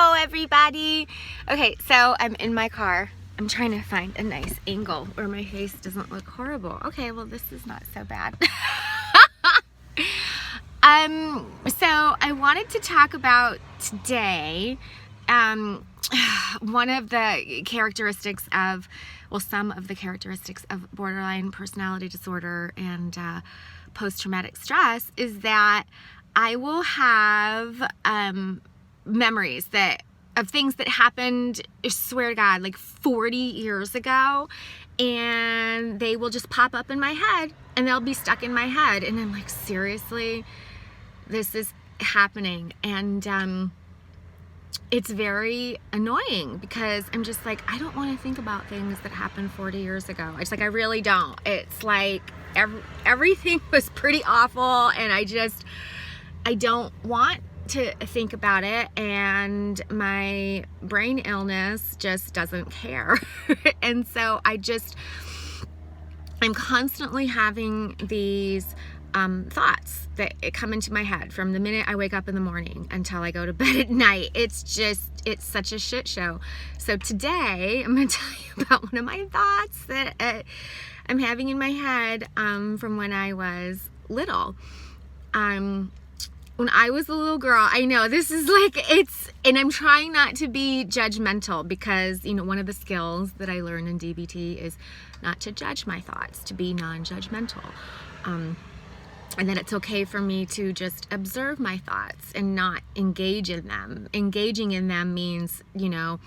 Hello everybody. Okay, so I'm in my car. I'm trying to find a nice angle where my face doesn't look horrible. Okay, well this is not so bad. So I wanted to talk about today one of the characteristics of, well, some of the characteristics of borderline personality disorder and post-traumatic stress is that I will have memories of things that happened, I swear to God, like 40 years ago, and they will just pop up in my head and they'll be stuck in my head, and I'm like, seriously, this is happening. And it's very annoying because I'm just like, I don't want to think about things that happened 40 years ago. It's like, I really don't. It's like everything was pretty awful, and I don't want to think about it, and my brain illness just doesn't care. And so I'm constantly having these thoughts that come into my head from the minute I wake up in the morning until I go to bed at night. It's such a shit show. So today I'm going to tell you about one of my thoughts that I'm having in my head from when I was little. When I was a little girl, I know this is like, and I'm trying not to be judgmental because, you know, one of the skills that I learned in DBT is not to judge my thoughts, to be non-judgmental. And that it's okay for me to just observe my thoughts and not engage in them. Engaging in them means, you know,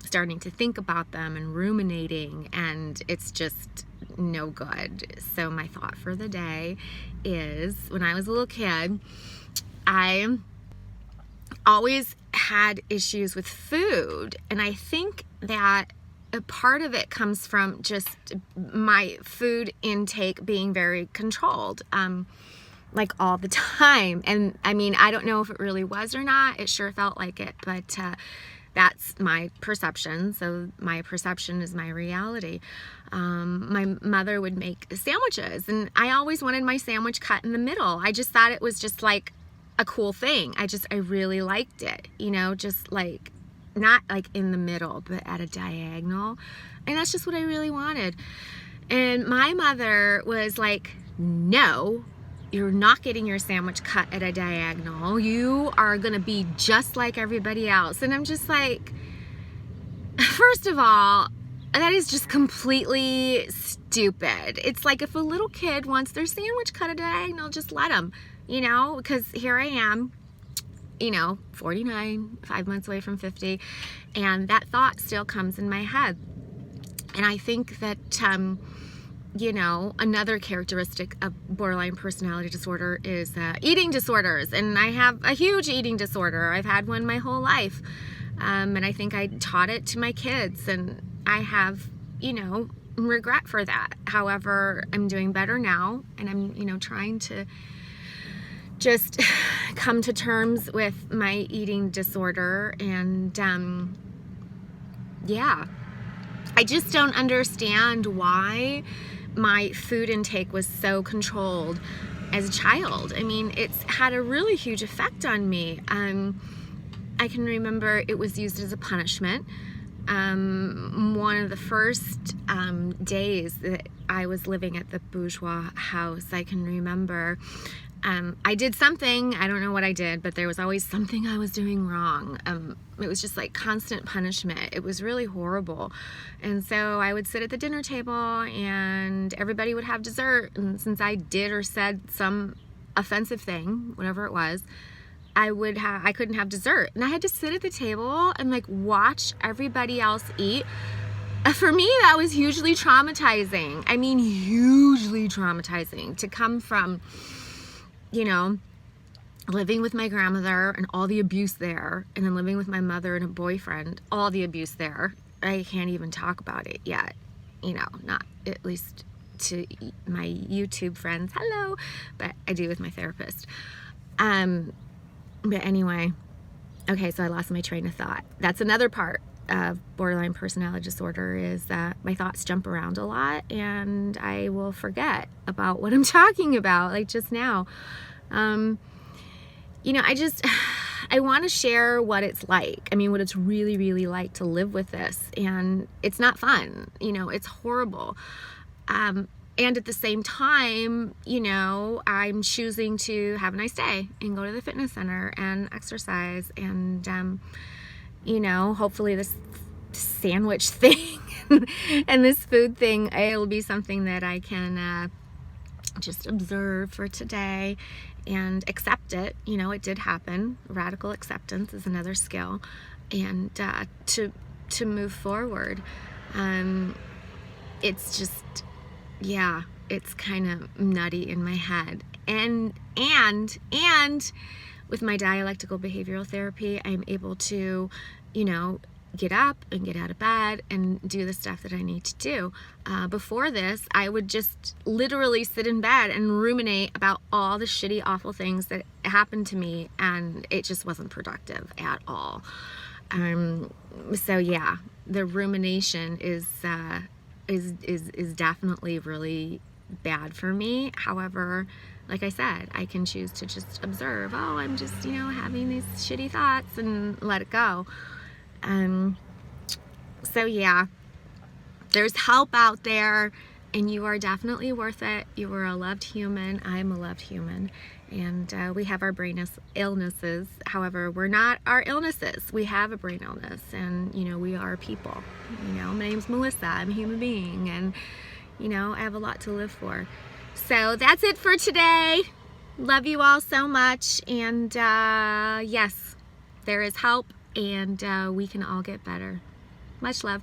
starting to think about them and ruminating, and it's just no good. So my thought for the day is, when I was a little kid, I always had issues with food, and I think that a part of it comes from just my food intake being very controlled, like all the time. And I mean, I don't know if it really was or not. It sure felt like it, but that's my perception. So my perception is my reality. My mother would make sandwiches, and I always wanted my sandwich cut in the middle. I just thought it was just like a cool thing. I really liked it, you know, just like, not like in the middle, but at a diagonal. And that's just what I really wanted. And my mother was like, no, you're not getting your sandwich cut at a diagonal. You are going to be just like everybody else. And I'm just like, first of all, that is just completely stupid. It's like, if a little kid wants their sandwich cut at a diagonal, just let them, you know, because here I am, you know, 49, 5 months away from 50, and that thought still comes in my head. And I think that, you know, another characteristic of borderline personality disorder is eating disorders. And I have a huge eating disorder. I've had one my whole life. And I think I taught it to my kids, and I have, you know, regret for that. However, I'm doing better now, and I'm, you know, trying to just come to terms with my eating disorder. And yeah, I just don't understand why my food intake was so controlled as a child. I mean, it's had a really huge effect on me. I can remember it was used as a punishment. One of the first days that I was living at the bourgeois house, I can remember I did something, I don't know what I did, but there was always something I was doing wrong. It was just like constant punishment. It was really horrible. And so I would sit at the dinner table and everybody would have dessert. And since I did or said some offensive thing, whatever it was, I couldn't have dessert. And I had to sit at the table and like watch everybody else eat. For me, that was hugely traumatizing. I mean, hugely traumatizing to come from, you know, living with my grandmother and all the abuse there, and then living with my mother and a boyfriend, all the abuse there. I can't even talk about it yet, you know, not at least to my YouTube friends, hello, but I do with my therapist. But anyway, okay, so I lost my train of thought. That's another part of borderline personality disorder, is that my thoughts jump around a lot and I will forget about what I'm talking about, like just now. You know, I want to share what it's like. I mean, what it's really, really like to live with this. And it's not fun. You know, it's horrible. And at the same time, you know, I'm choosing to have a nice day and go to the fitness center and exercise. And, you know, hopefully this sandwich thing and this food thing, it'll be something that I can just observe for today and accept it. You know, it did happen. Radical acceptance is another skill. And to move forward. It's just, yeah, it's kind of nutty in my head. And with my dialectical behavioral therapy, I'm able to, you know, get up and get out of bed and do the stuff that I need to do. Before this, I would just literally sit in bed and ruminate about all the shitty, awful things that happened to me, and it just wasn't productive at all. So yeah, the rumination is definitely really bad for me. However, like I said, I can choose to just observe, oh, I'm just, you know, having these shitty thoughts, and let it go. So yeah, there's help out there, and you are definitely worth it. You are a loved human. I'm a loved human. And we have our brain illnesses. However, we're not our illnesses. We have a brain illness, and, you know, we are people. You know, my name's Melissa. I'm a human being, and, you know, I have a lot to live for. So that's it for today. Love you all so much. And yes, there is help, and we can all get better. Much love.